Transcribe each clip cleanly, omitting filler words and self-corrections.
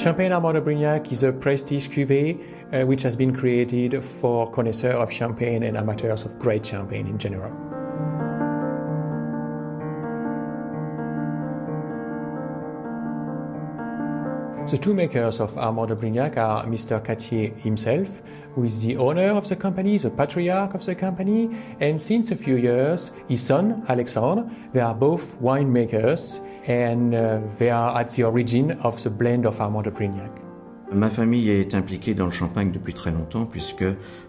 Champagne Armand de Brignac is a prestige cuvée which has been created for connoisseurs of champagne and amateurs of great champagne in general. The two makers of Armand de Brignac are Mr. Cattier himself, who is the owner of the company, the patriarch of the company, and since a few years, his son, Alexandre. They are both winemakers, and they are at the origin of the blend of Armand de Brignac. Ma famille est impliquée dans le champagne depuis très longtemps puisque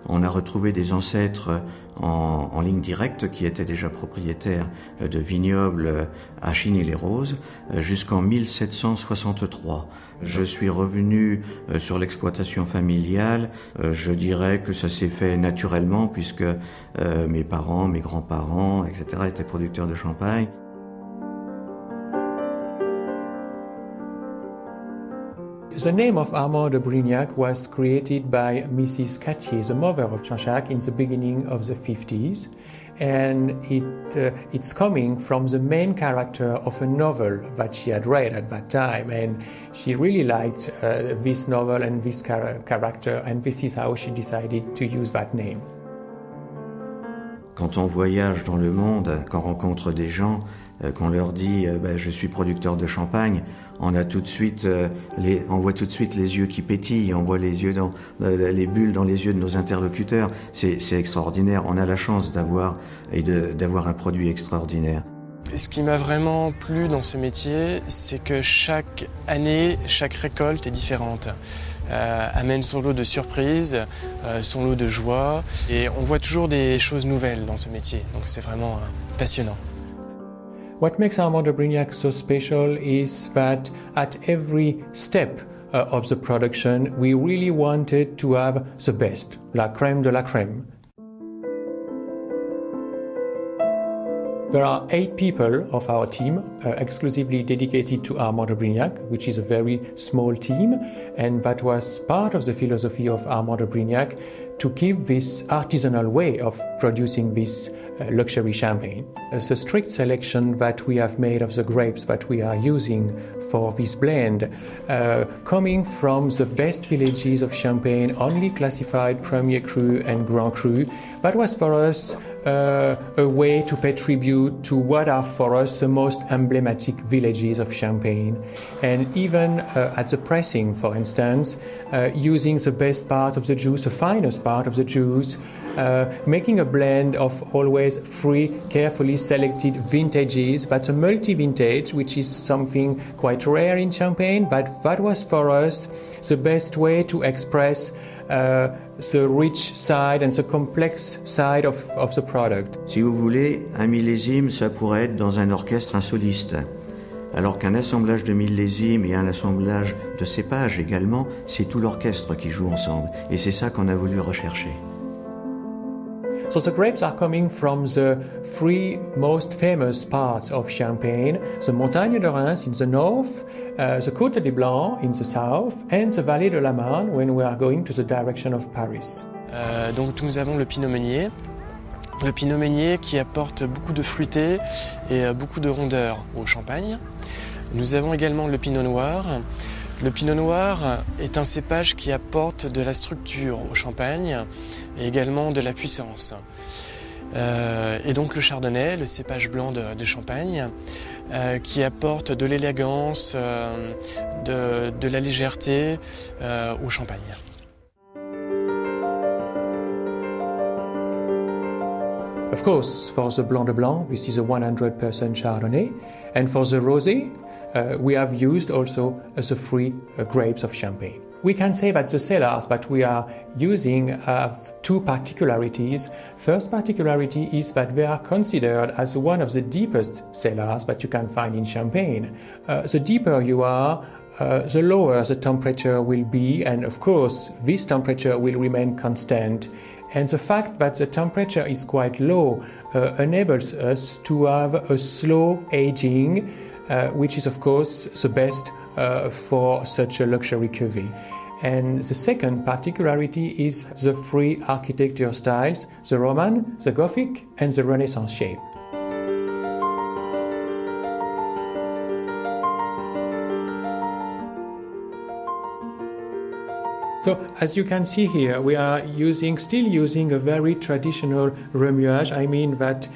on a retrouvé des ancêtres en ligne directe qui étaient déjà propriétaires de vignobles à Chigny-les-Roses jusqu'en 1763. Je suis revenu sur l'exploitation familiale. Je dirais que ça s'est fait naturellement puisque mes parents, mes grands-parents, etc. étaient producteurs de champagne. The name of Armand de Brignac was created by Mrs. Cattier, the mother of Jean-Jacques, in the beginning of the 50s, and it's coming from the main character of a novel that she had read at that time, and she really liked this novel and this character, and this is how she decided to use that name. Quand on voyage dans le monde, qu'on rencontre des gens, qu'on leur dit je suis producteur de champagne, on voit tout de suite les yeux qui pétillent, on voit les bulles dans les yeux de nos interlocuteurs. C'est extraordinaire. On a la chance d'avoir un produit extraordinaire. Ce qui m'a vraiment plu dans ce métier, c'est que chaque année, chaque récolte est différente. Amène son lot de surprises, son lot de joie, et on voit toujours des choses nouvelles dans ce métier, donc c'est vraiment passionnant. What makes Armand de Brignac so special is that at every step of the production, we really wanted to have the best, la crème de la crème. There are 8 people of our team exclusively dedicated to Armand de Brignac, which is a very small team, and that was part of the philosophy of Armand de Brignac to keep this artisanal way of producing this luxury champagne. The strict selection that we have made of the grapes that we are using for this blend, coming from the best villages of Champagne, only classified Premier Cru and Grand Cru, that was for us a way to pay tribute to what are for us the most emblematic villages of Champagne. And even at the pressing, for instance, using the best part of the juice, the finest part of the juice, making a blend of always 3 carefully selected vintages. That's a multi-vintage, which is something quite rare in Champagne, but that was for us the best way to express the rich side and the complex side of the product. Si vous voulez, un millésime, ça pourrait être dans un orchestre un soliste. Alors qu'un assemblage de millésimes et un assemblage de cépages également, c'est tout l'orchestre qui joue ensemble. Et c'est ça qu'on a voulu rechercher. So the grapes are coming from the 3 most famous parts of Champagne, the Montagne de Reims in the north, the Côte des Blancs in the south, and the Vallée de la Marne when we are going to the direction of Paris. Donc nous avons le Pinot Meunier. Le Pinot Meunier qui apporte beaucoup de fruité et beaucoup de rondeur au champagne. Nous avons également le Pinot Noir. Le Pinot Noir est un cépage qui apporte de la structure au champagne et également de la puissance. Et donc le Chardonnay, le cépage blanc de Champagne, qui apporte de l'élégance, de la légèreté au champagne. Of course, for the Blanc de Blanc, this is a 100% Chardonnay, and for the Rosé, we have used also the 3 grapes of Champagne. We can say that the cellars that we are using have 2 particularities. First particularity is that they are considered as one of the deepest cellars that you can find in Champagne. The deeper you are, the lower the temperature will be, and of course this temperature will remain constant. And the fact that the temperature is quite low enables us to have a slow aging, which is of course the best for such a luxury cuvée. And the second particularity is the 3 architecture styles, the Roman, the Gothic and the Renaissance shape. So, as you can see here, we are still using a very traditional remuage. I mean that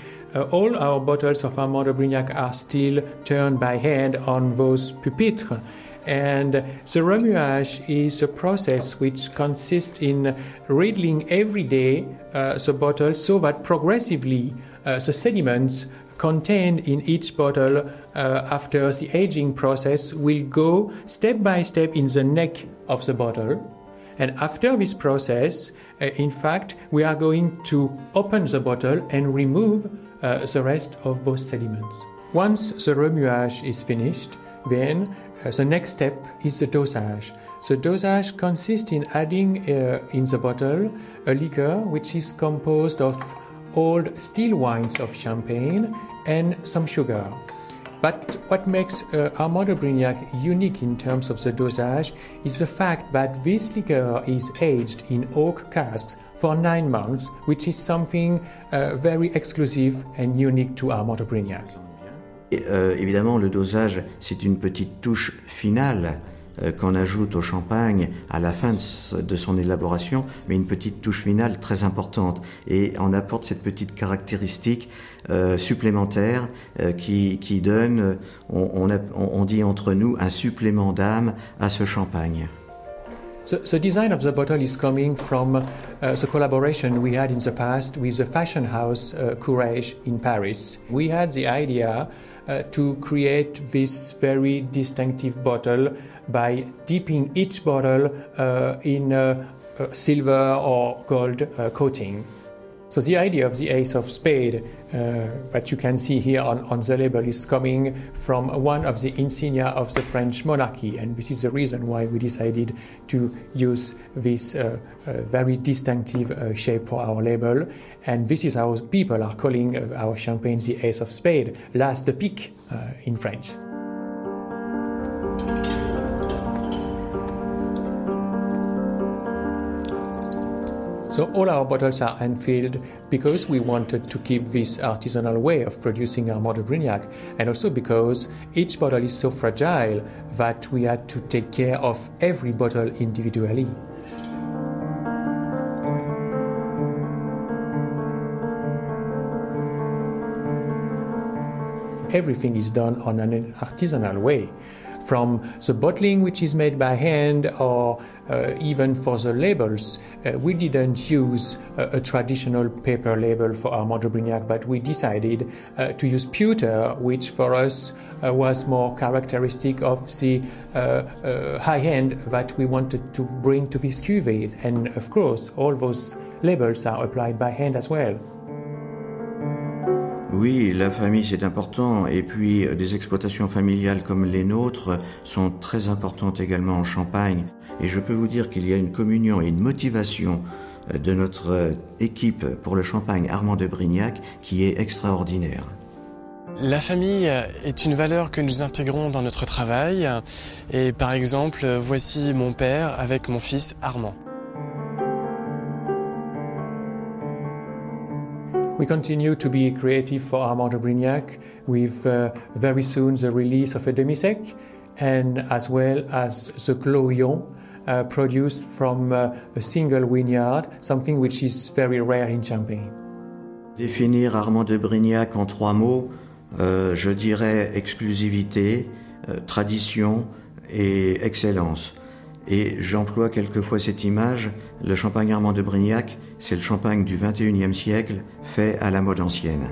all our bottles of Armand de Brignac are still turned by hand on those pupitres. And the remuage is a process which consists in riddling every day the bottle so that progressively the sediments contained in each bottle after the aging process will go step by step in the neck of the bottle. And after this process, in fact, we are going to open the bottle and remove the rest of those sediments. Once the remuage is finished, then the next step is the dosage. The dosage consists in adding in the bottle a liquor which is composed of old still wines of Champagne and some sugar. But what makes Armand de Brignac unique in terms of the dosage is the fact that this liquor is aged in oak casks for 9 months, which is something very exclusive and unique to Armand de Brignac. Évidemment, le dosage, c'est une petite touche finale qu'on ajoute au champagne à la fin de son élaboration, mais une petite touche finale très importante. Et on apporte cette petite caractéristique supplémentaire qui donne, on dit entre nous, un supplément d'âme à ce champagne. The design of the bottle is coming from the collaboration we had in the past with the fashion house Courage in Paris. We had the idea to create this very distinctive bottle by dipping each bottle in a silver or gold coating. So the idea of the ace of spade that you can see here on the label is coming from one of the insignia of the French monarchy, and this is the reason why we decided to use this very distinctive shape for our label, and this is how people are calling our champagne the ace of spade, l'as de pique in French. So all our bottles are hand-filled because we wanted to keep this artisanal way of producing Armand de Brignac, and also because each bottle is so fragile that we had to take care of every bottle individually. Everything is done on an artisanal way. From the bottling, which is made by hand, or even for the labels, we didn't use a traditional paper label for Armand de Brignac, but we decided to use pewter, which for us was more characteristic of the high end that we wanted to bring to this cuvée. And of course, all those labels are applied by hand as well. Oui, la famille c'est important, et puis des exploitations familiales comme les nôtres sont très importantes également en Champagne. Et je peux vous dire qu'il y a une communion et une motivation de notre équipe pour le Champagne Armand de Brignac qui est extraordinaire. La famille est une valeur que nous intégrons dans notre travail. Et par exemple, voici mon père avec mon fils Armand. We continue to be creative for Armand de Brignac with very soon the release of a demi-sec, and as well as the Cloyon produced from a single vineyard, something which is very rare in Champagne. Définir Armand de Brignac en 3 mots, je dirais exclusivité, tradition et excellence. Et j'emploie quelquefois cette image, le champagne Armand de Brignac, c'est le champagne du XXIe siècle fait à la mode ancienne.